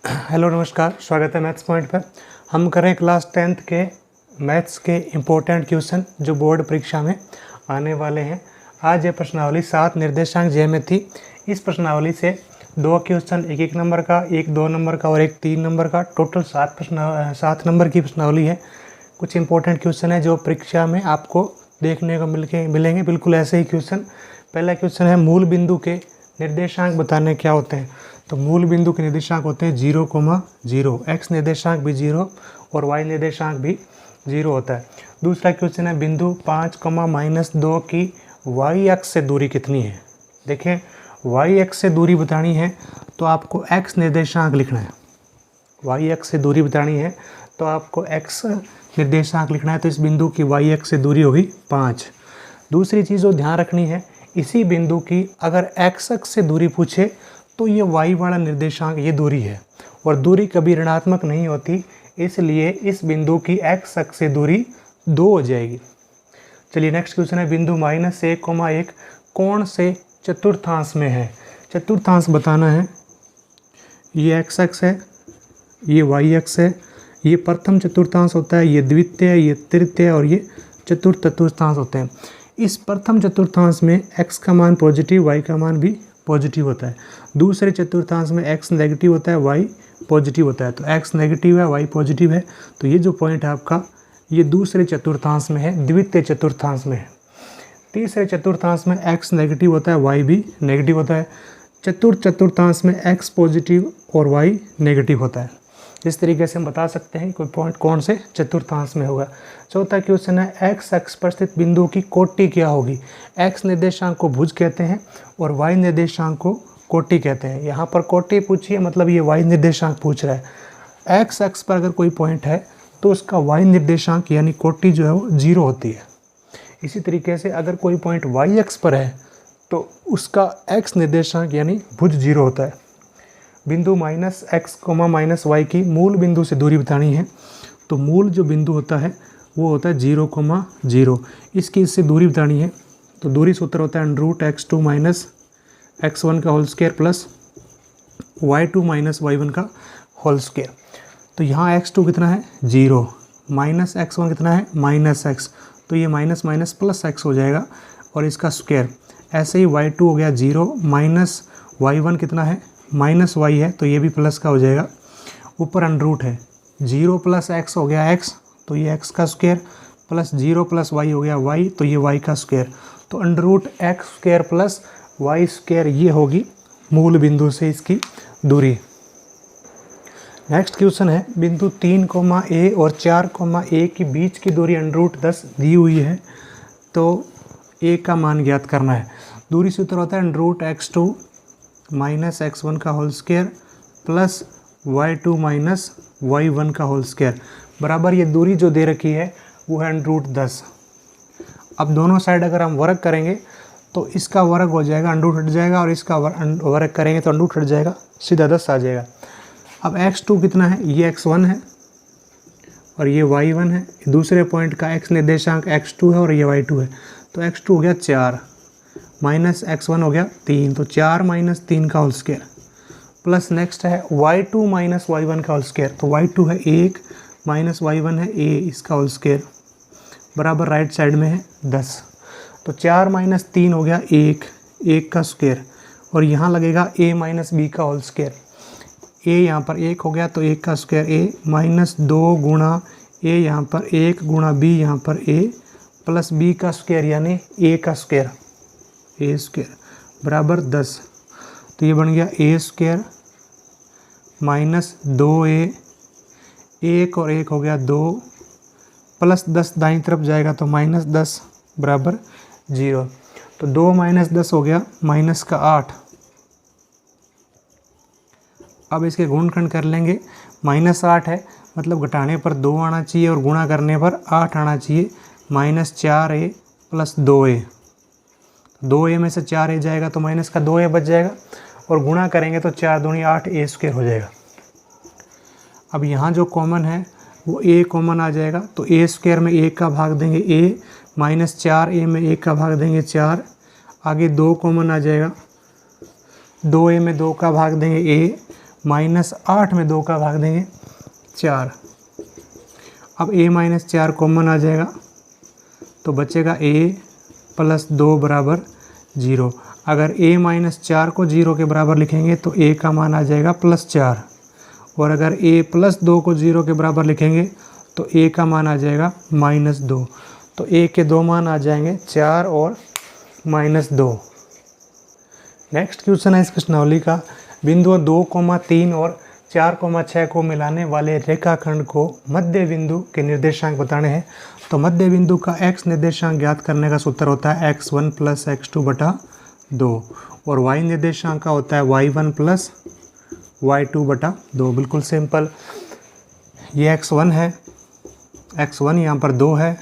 Hello नमस्कार, स्वागत है मैथ्स पॉइंट पर। हम करें क्लास 10th के मैथ्स के इम्पोर्टेंट क्वेश्चन जो बोर्ड परीक्षा में आने वाले हैं। आज ये प्रश्नावली 7 निर्देशांक ज्यामिति। इस प्रश्नावली से 2 क्वेश्चन 1-1 नंबर का, 1 2 नंबर का और 1 3 नंबर का, टोटल 7 नंबर की प्रश्नावली है। कुछ इंपॉर्टेंट क्वेश्चन है जो परीक्षा में आपको देखने को मिलेंगे, बिल्कुल ऐसे ही क्वेश्चन। पहला क्वेश्चन है, मूल बिंदु के निर्देशांक बताने क्या होते हैं। तो मूल बिंदु के निर्देशांक होते हैं 0,0, एक्स निर्देशांक भी 0 और वाई निर्देशांक भी 0 होता है। दूसरा क्वेश्चन है, बिंदु 5,-2 की वाई अक्ष से दूरी कितनी है। देखें, वाई अक्ष से दूरी बतानी है तो आपको एक्स निर्देशांक लिखना है। वाई अक्ष से दूरी बतानी है तो आपको एक्स निर्देशांक लिखना है। तो इस बिंदु की वाई अक्ष से दूरी होगी 5। दूसरी चीज़ जो ध्यान रखनी है, इसी बिंदु की अगर एक्स अक्ष से दूरी पूछे तो ये वाई वाला निर्देशांक ये दूरी है और दूरी कभी ऋणात्मक नहीं होती, इसलिए इस बिंदु की एक्स अक्ष से दूरी 2 हो जाएगी। चलिए नेक्स्ट क्वेश्चन है, बिंदु -1,1 कौन से चतुर्थांश में है। चतुर्थांश बताना है। ये एक्स अक्ष है, ये वाई अक्ष है, ये प्रथम चतुर्थांश होता है, ये द्वितीय, ये तृतीय और ये चतुर्थ चतुर्थांश होते हैं। इस प्रथम चतुर्थांश में x का मान पॉजिटिव, y का मान भी पॉजिटिव होता है। दूसरे चतुर्थांश में x नेगेटिव होता है, y पॉजिटिव होता है। तो x नेगेटिव है, y पॉजिटिव है। तो ये जो पॉइंट है आपका, ये दूसरे चतुर्थांश में है, द्वितीय चतुर्थांश में है। तीसरे चतुर्थांश में x नेगेटिव होता है, y भी नेगेटिव होता है। चतुर्थ चतुर्थांश में x पॉजिटिव और y नेगेटिव होता है। इस तरीके से हम बता सकते हैं कोई पॉइंट कौन से चतुर्थांश में होगा। चौथा क्वेश्चन है, एक्स अक्ष पर स्थित बिंदु की कोटि क्या होगी। एक्स निर्देशांक को भुज कहते हैं और वाई निर्देशांक को कोटि कहते हैं। यहाँ पर कोटि पूछिए मतलब ये वाई निर्देशांक पूछ रहा है। एक्स अक्ष पर अगर कोई पॉइंट है तो उसका वाई निर्देशांक यानी कोटि जो है वो 0 होती है। इसी तरीके से अगर कोई पॉइंट वाई अक्ष पर है तो उसका एक्स निर्देशांक यानी भुज 0 होता है। बिंदु -x, -y की मूल बिंदु से दूरी बतानी है। तो मूल जो बिंदु होता है वो होता है 0,0। इसकी इससे दूरी बतानी है तो दूरी सूत्र होता है √x2 - x1 का whole square plus y2 - y1 का होल स्क्वायर। तो यहाँ x2 कितना है 0, माइनस x1 कितना है -x, तो ये माइनस माइनस प्लस x हो जाएगा और इसका स्क्वायर। ऐसे ही y2 हो गया 0, माइनस y1 कितना है -y है, तो ये भी प्लस का हो जाएगा। ऊपर √ है, 0 + x हो गया x, तो ये x का स्क्वायर प्लस 0 + y हो गया y, तो ये y का स्क्वायर। तो √x² + y² ये होगी मूल बिंदु से इसकी दूरी। नेक्स्ट क्वेश्चन है, बिंदु 3,a और 4,a के बीच की दूरी √10 दी हुई है। तो a का मान ज्ञात करना है। दूरी सूत्र होता है √x2 - x1 का whole square plus y2 - y1 का होल स्क्वायर बराबर ये दूरी जो दे रखी है वो है √10। अब दोनों साइड अगर हम वर्ग करेंगे तो इसका वर्ग हो जाएगा, √ हट जाएगा और इसका वर्ग करेंगे तो √ हट जाएगा, सीधा 10 आ जाएगा। अब x2 कितना है, ये x1 है और ये y1 है। दूसरे पॉइंट का x निर्देशांक x2 है और ये y2 है। तो x2 हो गया 4 माइनस x1 हो गया 3, तो 4 - 3 का होल स्क्वायर प्लस नेक्स्ट है y2 - y1 का होल स्क्वायर। तो y2 है 1 माइनस y1 है a, इसका होल स्क्वायर बराबर राइट साइड में है 10। तो 4 - 3 हो गया 1 का स्क्वायर और यहाँ लगेगा a - b का होल स्क्वायर। a यहाँ पर 1 हो गया तो 1 का स्क्वायर a माइनस 2 गुणा a यहाँ पर 1 गुणा b यहाँ पर a प्लस b का स्क्वायर यानी a का स्क्वायर, a² बराबर 10। तो ये बन गया a² माइनस 2a, 1 और 1 हो गया 2 प्लस 10 दाईं तरफ जाएगा तो -10 बराबर 0। तो 2 - 10 हो गया -8। अब इसके गुणनखंड कर लेंगे। -8 है मतलब घटाने पर 2 आना चाहिए और गुणा करने पर 8 आना चाहिए। -4a प्लस 2a, 2a में से 4a जाएगा तो माइनस का 2a बच जाएगा और गुणा करेंगे तो 4 दूनी 8a² हो जाएगा। अब यहाँ जो कॉमन है वो a कॉमन आ जाएगा तो a² में 1 का भाग देंगे a, -4a में 1 का भाग देंगे 4, आगे 2 कॉमन आ जाएगा, 2a में 2 का भाग देंगे a, -8 में 2 का भाग देंगे 4। अब a - 4 कॉमन आ जाएगा तो बचेगा a + 2 बराबर 0। अगर a - 4 को 0 के बराबर लिखेंगे तो a का मान आ जाएगा +4, और अगर a + 2 को 0 के बराबर लिखेंगे तो a का मान आ जाएगा -2। तो a के दो मान आ जाएंगे 4 और -2। नेक्स्ट क्वेश्चन है इस प्रश्नावली का, बिंदुओं 2, 3 और 4, 6 को मिलाने वाले रेखाखंड को मध्य बिंदु के निर्देशांक बताने हैं। तो मध्य बिंदु का x निर्देशांक ज्ञात करने का सूत्र होता है x1 + x2/2, और y निर्देशांक का होता है y1 + y2/2। बिल्कुल सिंपल। ये x1 है, x1 यहाँ पर 2 है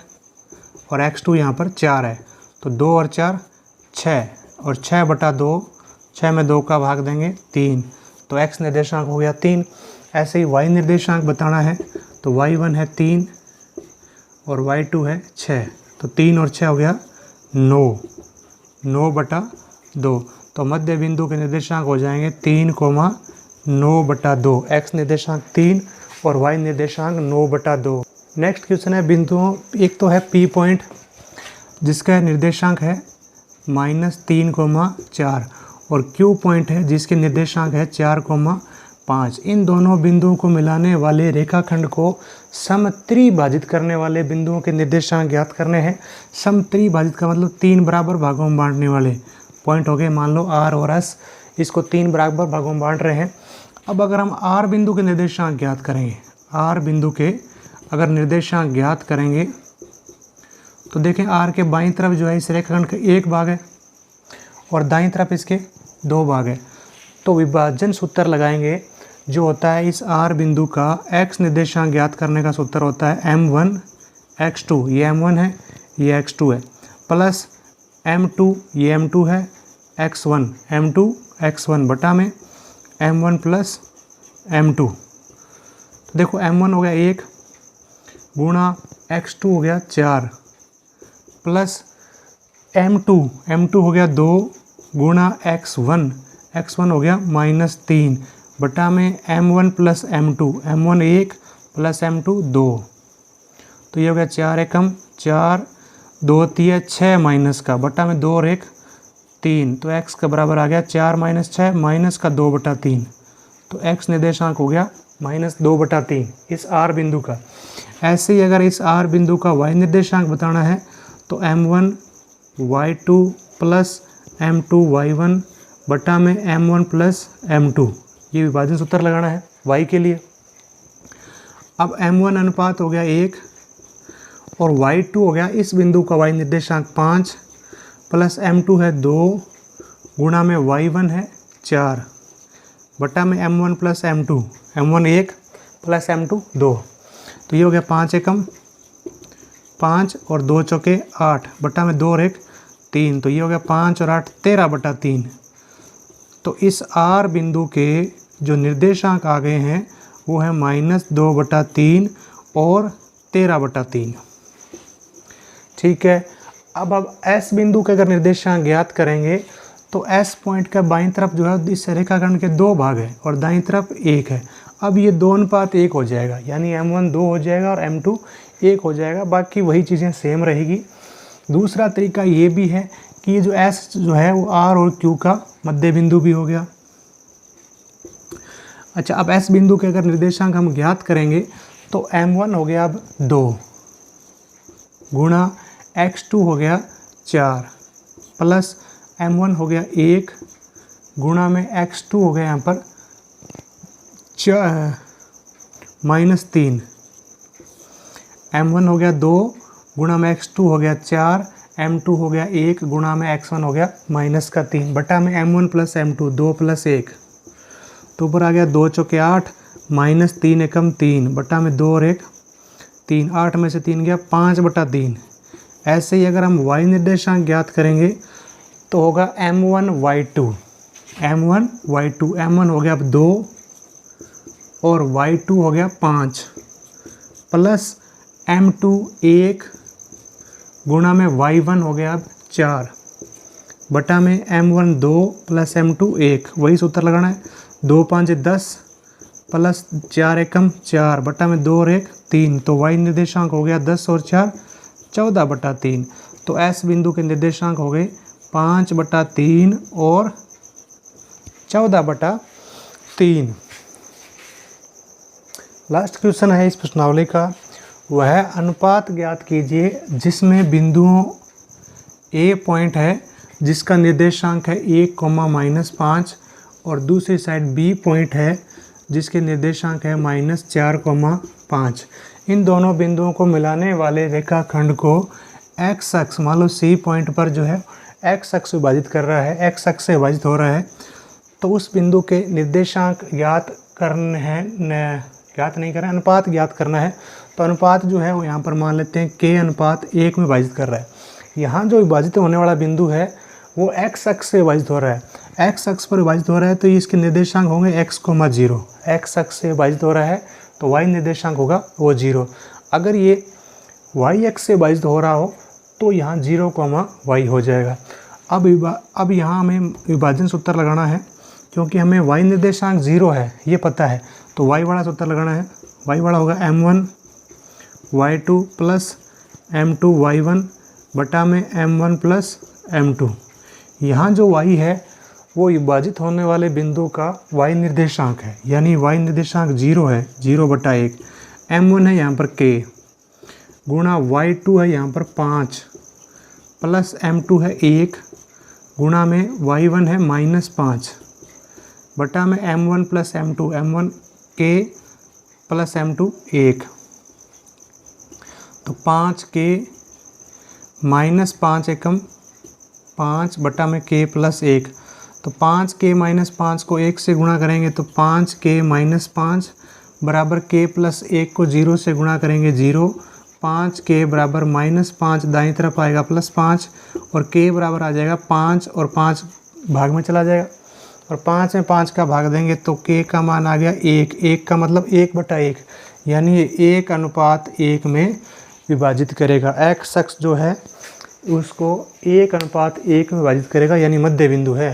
और x2 यहाँ पर 4 है। तो 2 और 4 6, और 6/2, 6 में 2 का भाग देंगे 3, तो x निर्देशांक हो गया 3। ऐसे ही y निर्देशांक बताना है तो y1 है 3 और y2 है 6, तो 3 और 6 हो गया 9, 9/2। तो मध्य बिंदु के निर्देशांक हो जाएंगे 3, 9/2। x निर्देशांक 3 और y निर्देशांक 9/2। नेक्स्ट क्वेश्चन है बिंदुओं, एक तो है P पॉइंट जिसका निर्देशांक है -3, 4, और Q पॉइंट है जिसके निर्देशांक है 4, 5। इन दोनों बिंदुओं को मिलाने वाले रेखाखंड को समत्रिभाजित करने वाले बिंदुओं के निर्देशांक ज्ञात करने हैं। समत्रिभाजित का मतलब 3 बराबर भागों में बांटने वाले पॉइंट हो गए। मान लो R और S, इसको 3 बराबर भागों में बांट रहे हैं। अब अगर हम R बिंदु के निर्देशांक ज्ञात करेंगे, R बिंदु के अगर निर्देशांक ज्ञात करेंगे तो देखें R के बाईं तरफ जो है इस रेखाखंड का 1 भाग है और दाईं तरफ इसके 2 भाग है। तो विभाजन सूत्र लगाएंगे जो होता है इस R बिंदु का x निर्देशांक ज्ञात करने का सूत्र होता है m1 x2, ये m1 है ये x2 है, प्लस m2, ये m2 है, x1 m2 x1 बटा में m1 + m2। तो देखो m1 हो गया 1 गुणा x2 हो गया 4 प्लस m2 हो गया 2 गुणा x1 हो गया -3 बटा में m1 + m1 1 प्लस m2 2। तो ये हो गया 4 एकम 4, 2 3 6 माइनस का बटा में 2 और 1 3, तो x का बराबर आ गया 4 - 6 माइनस का 2/3। तो x निर्देशांक हो गया -2/3 इस R बिंदु का। ऐसे ही अगर इस R बिंदु का y निर्देशांक बताना है तो m1 y2 plus m2 y1 बटा में m1 + m2, ये विभाजन सूत्र लगाना है y के लिए। अब m1 अनुपात हो गया 1 और y2 हो गया इस बिंदु का y निर्देशांक 5 प्लस m2 है 2 गुणा में y1 है 4 बटा में m1 + m2, m1 1 plus m2 2। तो ये हो गया 5 एकम 5 और 2 चौके 8 बटा में 2 और 1 3, तो ये हो गया 5 और 8 13/3। तो इस R बिंदु के जो निर्देशांक आ गए हैं वो है -2/3 और 13/3। ठीक है। अब S बिंदु के अगर निर्देशांक ज्ञात करेंगे तो S पॉइंट का बाईं तरफ जो है इस रेखाखंड के 2 भाग है और दाईं तरफ 1 है। अब ये 2 अनुपात 1 हो जाएगा, यानी m1 2 हो जाएगा और m2 1 हो जाएगा, बाकी वही चीज़ें सेम रहेगी। दूसरा तरीका ये भी है कि ये जो S जो है वो R और Q का मध्य बिंदु भी हो गया। अच्छा, अब S बिंदु के अगर निर्देशांक हम ज्ञात करेंगे तो m1 हो गया अब 2 गुणा x2 हो गया 4 प्लस m1 हो गया 1 गुणा में x2 हो गया यहाँ पर -3, m1 हो गया 2 गुणा में x2 हो गया 4, m2 हो गया 1 गुणा में x1 हो गया -3 बटा में m1 + m2 2 + 1, तो ऊपर आ गया 2 चौके 8 -3 एकम 3 बटा में 2 और 1 3, 8 में से 3 गया 5/3। ऐसे ही अगर हम y निर्देशांक ज्ञात करेंगे तो होगा m1 y2, m1 हो गया अब 2 और y2 हो गया 5 प्लस m2 1 गुणा में y1 हो गया अब 4 बटा में m1 2 प्लस m2 1, वही सूत्र लगाना है। 2 5 10 प्लस 4 एकम 4 बटा में 2 और 1 3, तो y निर्देशांक हो गया 10 और 4 14 बटा 3। तो S बिंदु के निर्देशांक हो गए 5 बटा 3 और 14 बटा 3। लास्ट क्वेश्चन है इस प्रश्नावली का, वह अनुपात ज्ञात कीजिए जिसमें बिंदुओं A पॉइंट है जिसका निर्देशांक है 1, -5 और दूसरी साइड B पॉइंट है जिसके निर्देशांक है -4, 5। इन दोनों बिंदुओं को मिलाने वाले रेखाखंड को x अक्ष, मान लो C पॉइंट पर जो है x अक्ष विभाजित कर रहा है, x अक्ष से विभाजित हो रहा है, तो उस बिंदु के निर्देशांक ज्ञात करने हैं, ज्ञात नहीं करना, अनुपात ज्ञात करना है। तो अनुपात जो है वो यहाँ पर मान लेते हैं k अनुपात 1 में विभाजित कर रहा है। यहाँ जो विभाजित होने वाला बिंदु है वो x अक्ष से विभाजित हो रहा है, x अक्ष पर विभाजित हो रहा है, तो इसके निर्देशांक होंगे x, 0। x अक्ष से विभाजित हो रहा है तो y निर्देशांक होगा वो 0। अगर ये y अक्ष से विभाजित हो रहा हो तो यहाँ 0, y हो जाएगा। अब यहाँ हमें विभाजन सूत्र लगाना है, क्योंकि हमें y निर्देशांक 0 है ये पता है, तो y वाला सूत्र लगाना है। y वाला होगा m1 y2 plus m2 y1 बटा में m1 प्लस m2। यहाँ जो y है वो विभाजित होने वाले बिंदु का y निर्देशांक है, यानी y निर्देशांक 0 है, 0 बटा 1। m1 है यहाँ पर k गुणा y2 है यहाँ पर 5 प्लस m2 है 1 गुणा में y1 है -5 बटा में m1 plus m2, m1 k plus m2 1, तो 5k -5 एकम 5 बटा में k प्लस 1, तो 5k -5 को 1 से गुणा करेंगे तो 5k -5 बराबर k प्लस 1 को 0 से गुणा करेंगे 0, 5k बराबर -5 दाईं तरफ आएगा +5 और k बराबर आ जाएगा 5 और 5 भाग में चला जाएगा और 5 में 5 का भाग देंगे तो k का मान आ गया 1, 1 का मतलब 1 बटा 1, यानी ये 1 अनुपात 1 में विभाजित करेगा। x अक्ष जो है उसको 1 अनुपात 1 में विभाजित करेगा, यानी मध्य बिंदु है।